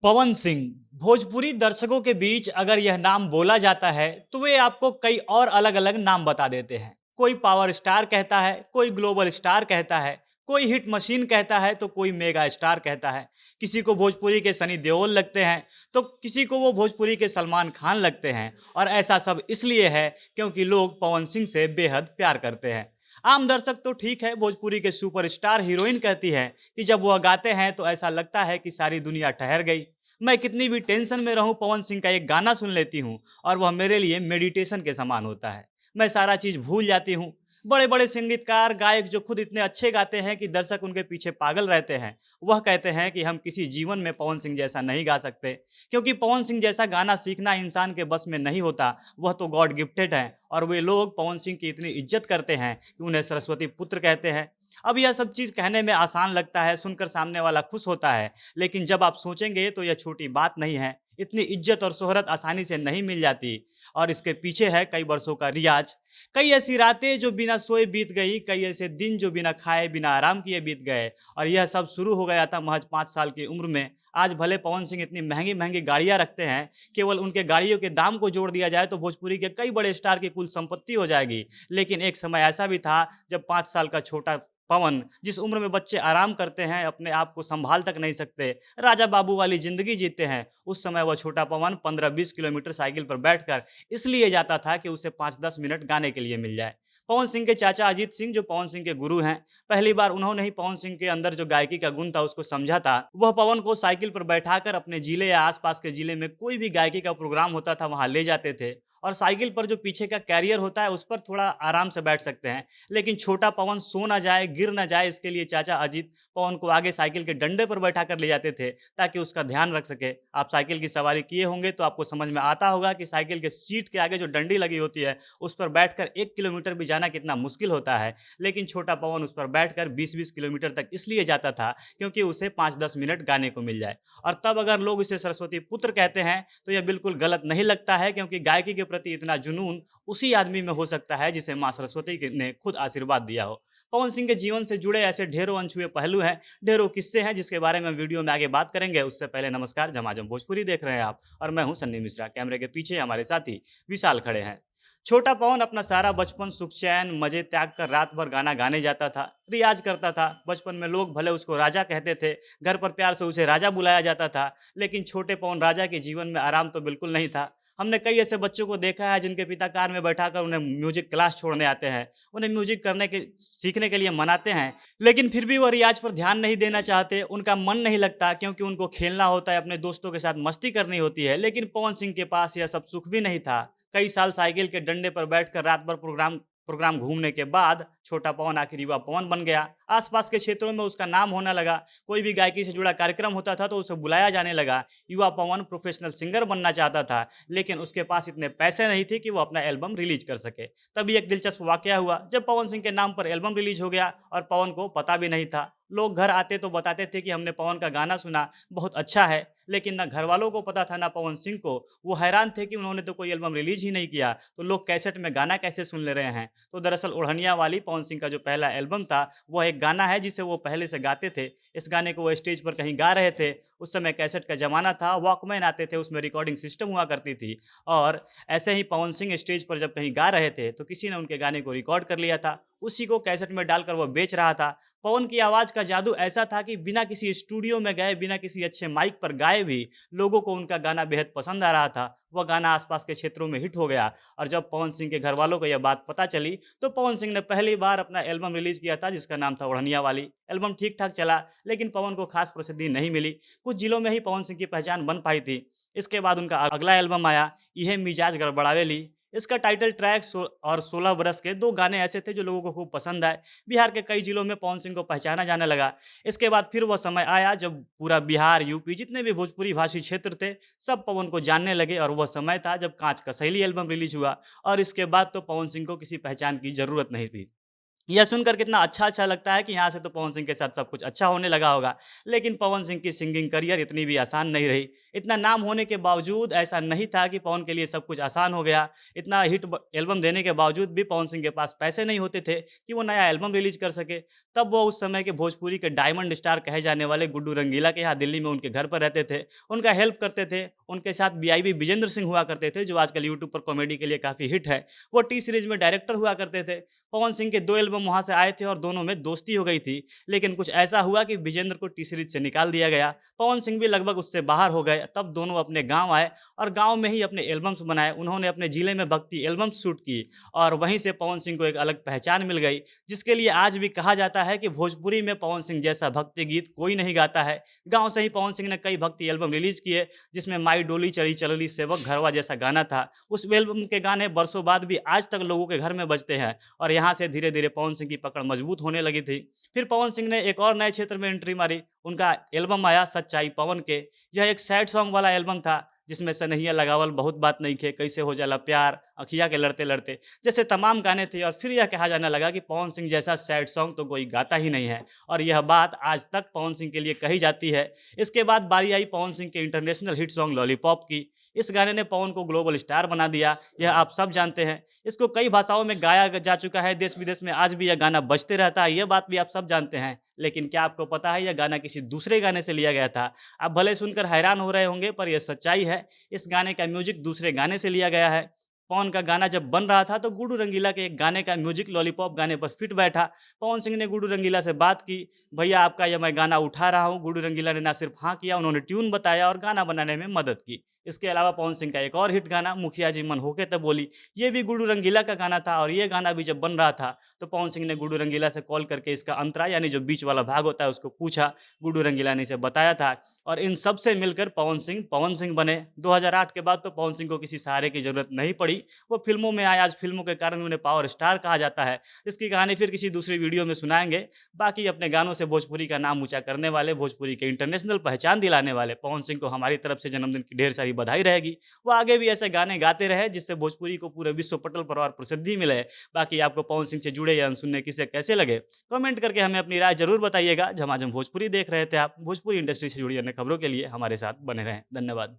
पवन सिंह भोजपुरी दर्शकों के बीच अगर यह नाम बोला जाता है तो वे आपको कई और अलग अलग नाम बता देते हैं। कोई पावर स्टार कहता है, कोई ग्लोबल स्टार कहता है, कोई हिट मशीन कहता है तो कोई मेगा स्टार कहता है। किसी को भोजपुरी के सनी देओल लगते हैं तो किसी को वो भोजपुरी के सलमान खान लगते हैं। और ऐसा सब इसलिए है क्योंकि लोग पवन सिंह से बेहद प्यार करते हैं। आम दर्शक तो ठीक है, भोजपुरी के सुपरस्टार हीरोइन कहती है कि जब वह गाते हैं तो ऐसा लगता है कि सारी दुनिया ठहर गई। मैं कितनी भी टेंशन में रहूं, पवन सिंह का एक गाना सुन लेती हूं और वह मेरे लिए मेडिटेशन के समान होता है। मैं सारा चीज भूल जाती हूँ। बड़े बड़े संगीतकार गायक जो खुद इतने अच्छे गाते हैं कि दर्शक उनके पीछे पागल रहते हैं, वह कहते हैं कि हम किसी जीवन में पवन सिंह जैसा नहीं गा सकते, क्योंकि पवन सिंह जैसा गाना सीखना इंसान के बस में नहीं होता। वह तो गॉड गिफ्टेड है और वे लोग पवन सिंह की इतनी इज्जत करते हैं कि उन्हें सरस्वती पुत्र कहते हैं। अब यह सब चीज कहने में आसान लगता है, सुनकर सामने वाला खुश होता है, लेकिन जब आप सोचेंगे तो यह छोटी बात नहीं है। इतनी इज्जत और शोहरत आसानी से नहीं मिल जाती और इसके पीछे है कई वर्षों का रियाज। कई ऐसी रातें जो बिना सोए बीत गई, कई ऐसे दिन जो बिना खाए बिना आराम किए बीत गए। और यह सब शुरू हो गया था महज 5 साल की उम्र में। आज भले पवन सिंह इतनी महंगी महंगी गाड़ियां रखते हैं, केवल उनके गाड़ियों के दाम को जोड़ दिया जाए तो भोजपुरी के कई बड़े स्टार की कुल संपत्ति हो जाएगी। लेकिन एक समय ऐसा भी था जब 5 साल का छोटा पवन, जिस उम्र में बच्चे आराम करते हैं, अपने आप को संभाल तक नहीं सकते, राजा बाबू वाली जिंदगी जीते हैं, उस समय वह छोटा पवन 15-20 किलोमीटर साइकिल पर बैठकर इसलिए जाता था कि उसे 5-10 मिनट गाने के लिए मिल जाए। पवन सिंह के चाचा अजीत सिंह, जो पवन सिंह के गुरु हैं, पहली बार उन्होंने ही पवन सिंह के अंदर जो गायकी का गुण था उसको समझा था। वह पवन को साइकिल पर बैठाकर अपने जिले या आसपास के जिले में कोई भी गायकी का प्रोग्राम होता था वहां ले जाते थे। और साइकिल पर जो पीछे का कैरियर होता है उस पर थोड़ा आराम से बैठ सकते हैं, लेकिन छोटा पवन सो ना जाए, गिर ना जाए, इसके लिए चाचा अजीत पवन को आगे साइकिल के डंडे पर बैठा कर ले जाते थे ताकि उसका ध्यान रख सके। आप साइकिल की सवारी किए होंगे तो आपको समझ में आता होगा कि साइकिल के सीट के आगे जो डंडी लगी होती है उस पर बैठकर 1 किलोमीटर भी जाना कितना मुश्किल होता है। लेकिन छोटा पवन उस पर बैठकर 20-20 किलोमीटर तक इसलिए जाता था क्योंकि उसे 5-10 मिनट गाने को मिल जाए। और तब अगर लोग इसे सरस्वती पुत्र कहते हैं तो यह बिल्कुल गलत नहीं लगता है, क्योंकि गायकी के प्रति इतना जुनून उसी आदमी में हो सकता है जिसे माँ सरस्वती ने खुद आशीर्वाद दिया हो। पवन सिंह के जीवन से जुड़े ऐसे ढेरों अनछुए पहलू हैं, ढेरों किस्से हैं जिसके बारे में वीडियो में आगे बात करेंगे। उससे पहले नमस्कार, झमाझम भोजपुरी देख रहे हैं आप और मैं हूं सन्नी मिश्रा। कैमरे के पीछे हमारे साथी विशाल खड़े हैं। छोटा पवन अपना सारा बचपन सुख चैन मजे त्याग कर रात भर गाना गाने जाता था, रियाज करता था। बचपन में लोग भले उसको राजा कहते थे, घर पर प्यार से उसे राजा बुलाया जाता था, लेकिन छोटे पवन राजा के जीवन में आराम तो बिल्कुल नहीं था। हमने कई ऐसे बच्चों को देखा है जिनके पिता कार में बैठाकर उन्हें म्यूजिक क्लास छोड़ने आते हैं, उन्हें म्यूजिक करने के सीखने के लिए मनाते हैं, लेकिन फिर भी वह रियाज पर ध्यान नहीं देना चाहते। उनका मन नहीं लगता क्योंकि उनको खेलना होता है, अपने दोस्तों के साथ मस्ती करनी होती है। लेकिन पवन सिंह के पास यह सब सुख भी नहीं था। कई साल साइकिल के डंडे पर बैठकर रात भर प्रोग्राम प्रोग्राम घूमने के बाद छोटा पवन आखिर युवा पवन बन गया। आसपास के क्षेत्रों में उसका नाम होने लगा। कोई भी गायकी से जुड़ा कार्यक्रम होता था तो उसे बुलाया जाने लगा। युवा पवन प्रोफेशनल सिंगर बनना चाहता था, लेकिन उसके पास इतने पैसे नहीं थे कि वो अपना एल्बम रिलीज कर सके। तभी एक दिलचस्प वाकया हुआ जब पवन सिंह के नाम पर एल्बम रिलीज हो गया और पवन को पता भी नहीं था। लोग घर आते तो बताते थे कि हमने पवन का गाना सुना, बहुत अच्छा है, लेकिन ना घर वालों को पता था ना पवन सिंह को। वो हैरान थे कि उन्होंने तो कोई एल्बम रिलीज ही नहीं किया, तो लोग कैसेट में गाना कैसे सुन ले रहे हैं। तो दरअसल ओढ़निया वाली पवन सिंह का जो पहला एल्बम था वह एक गाना है जिसे वो पहले से गाते थे। इस गाने को वो स्टेज पर कहीं गा रहे थे। उस समय कैसेट का जमाना था, वॉकमैन आते थे, उसमें रिकॉर्डिंग सिस्टम हुआ करती थी। और ऐसे ही पवन सिंह स्टेज पर जब कहीं गा रहे थे तो किसी ने उनके गाने को रिकॉर्ड कर लिया था, उसी को कैसेट में डालकर वो बेच रहा था। पवन की आवाज का जादू ऐसा था कि बिना किसी स्टूडियो में गए, बिना किसी अच्छे माइक पर गाए भी लोगों को उनका गाना बेहद पसंद आ रहा था। वह गाना आसपास के क्षेत्रों में हिट हो गया। और जब पवन सिंह के घर वालों को यह बात पता चली तो पवन सिंह ने पहली बार अपना एल्बम रिलीज किया था जिसका नाम था ओढ़निया वाली। एल्बम ठीक ठाक चला, लेकिन पवन को खास प्रसिद्धि नहीं मिली। कुछ जिलों में ही पवन सिंह की पहचान बन पाई थी। इसके बाद उनका अगला एल्बम आया, इहे मिजाज गड़बड़ावेली। इसका टाइटल ट्रैक और 16 बरस के 2 गाने ऐसे थे जो लोगों को खूब पसंद आए। बिहार के कई जिलों में पवन सिंह को पहचाना जाने लगा। इसके बाद फिर वह समय आया जब पूरा बिहार, यूपी, जितने भी भोजपुरी भाषी क्षेत्र थे, सब पवन को जानने लगे। और वह समय था जब कांच का सहेली एल्बम रिलीज हुआ। और इसके बाद तो पवन सिंह को किसी पहचान की जरूरत नहीं थी। यह सुनकर कितना अच्छा-अच्छा लगता है कि यहाँ से तो पवन सिंह के साथ सब कुछ अच्छा होने लगा होगा। लेकिन पवन सिंह की सिंगिंग करियर इतनी भी आसान नहीं रही। इतना नाम होने के बावजूद ऐसा नहीं था कि पवन के लिए सब कुछ आसान हो गया। इतना हिट ब एल्बम देने के बावजूद भी पवन सिंह के पास पैसे नहीं होते थे कि वो नया एल्बम रिलीज़ कर सके। तब वो उस समय के भोजपुरी के डायमंड स्टार कहे जाने वाले गुड्डू रंगीला के यहाँ दिल्ली में उनके घर पर रहते थे। उनका हेल्प करते थे। उनके साथ बीआईबी विजेंद्र सिंह हुआ करते थे, जो आजकल यूट्यूब पर कॉमेडी के लिए काफ़ी हिट है। वो टी सीरीज़ में डायरेक्टर हुआ करते थे। पवन सिंह के 2 एल्बम वहाँ से आए थे और दोनों में दोस्ती हो गई थी। लेकिन कुछ ऐसा हुआ कि विजेंद्र को टी सीरीज़ से निकाल दिया गया। पवन सिंह भी लगभग उससे बाहर हो गए। तब दोनों अपने गाँव आए और गाँव में ही अपने एल्बम्स बनाए। उन्होंने अपने ज़िले में भक्ति एल्बम्स शूट की और वहीं से पवन सिंह को एक अलग पहचान मिल गई, जिसके लिए आज भी कहा जाता है कि भोजपुरी में पवन सिंह जैसा भक्ति गीत कोई नहीं गाता है। गाँव से ही पवन सिंह ने कई भक्ति एल्बम रिलीज़ किए, जिसमें माई डोली चढ़ी चलली सेवक घरवा जैसा गाना था। उस एल्बम के गाने बरसों बाद भी आज तक लोगों के घर में बजते हैं। और यहाँ से धीरे-धीरे पवन सिंह की पकड़ मजबूत होने लगी थी। फिर पवन सिंह ने एक और नए क्षेत्र में एंट्री मारी। उनका एल्बम आया सच्चाई पवन के। यह एक सैड सॉन्ग वाला एल्बम था, जिसमें सनहिया लगावल बहुत बात नइखे, कैसे हो जाला प्यार, अखिया के लड़ते-लड़ते जैसे तमाम गाने थे और फिर यह कहा जाने लगा कि पवन सिंह जैसा सैड सॉन्ग तो कोई गाता ही नहीं है और यह बात आज तक पवन सिंह के लिए कही जाती है। इसके बाद बारी आई पवन सिंह के इंटरनेशनल हिट सॉन्ग लॉलीपॉप की। इस गाने ने पवन को ग्लोबल स्टार बना दिया, यह आप सब जानते हैं। इसको कई भाषाओं में गाया जा चुका है, देश-विदेश में आज भी यह गाना बजते रहता है, यह बात भी आप सब जानते हैं। लेकिन क्या आपको पता है यह गाना किसी दूसरे गाने से लिया गया था? आप भले सुनकर हैरान हो रहे होंगे पर यह सच्चाई है। इस गाने का म्यूज़िक दूसरे गाने से लिया गया है। पवन का गाना जब बन रहा था तो गुड्डू रंगीला के एक गाने का म्यूज़िक लॉलीपॉप गाने पर फिट बैठा। पवन सिंह ने गुड्डू रंगीला से बात की, भैया आपका यह मैं गाना उठा रहा हूँ। गुड्डू रंगीला ने ना सिर्फ हाँ किया, उन्होंने ट्यून बताया और गाना बनाने में मदद की। इसके अलावा पवन सिंह का एक और हिट गाना मुखिया जी मन होके तब बोली, ये भी गुड्डू रंगीला का गाना था और ये गाना भी जब बन रहा था तो पवन सिंह ने गुड्डू रंगीला से कॉल करके इसका अंतरा यानी जो बीच वाला भाग होता है उसको पूछा। गुड्डू रंगीला ने इसे बताया था और इन सब से मिलकर पवन सिंह बने। 2008 के बाद तो पवन सिंह को किसी सहारे की ज़रूरत नहीं पड़ी। वो फ़िल्मों में आए, आज फ़िल्मों के कारण उन्हें पावर स्टार कहा जाता है। इसकी कहानी फिर किसी दूसरी वीडियो में सुनाएँगे। बाकी अपने गानों से भोजपुरी का नाम ऊँचा करने वाले, भोजपुरी के इंटरनेशनल पहचान दिलाने वाले पवन सिंह को हमारी तरफ से जन्मदिन की ढेर सारी बधाई रहेगी। वो आगे भी ऐसे गाने गाते रहे जिससे भोजपुरी को पूरे विश्व पटल पर और प्रसिद्धि मिले। बाकी आपको पवन सिंह से जुड़े ये अनसुने किस्से कैसे लगे? कमेंट करके हमें अपनी राय ज़रूर बताइएगा। झमाझम भोजपुरी देख रहे थे आप। भोजपुरी इंडस्ट्री से जुड़ी अन्य खबरों के लिए हमारे साथ बने रहें। धन्यवाद।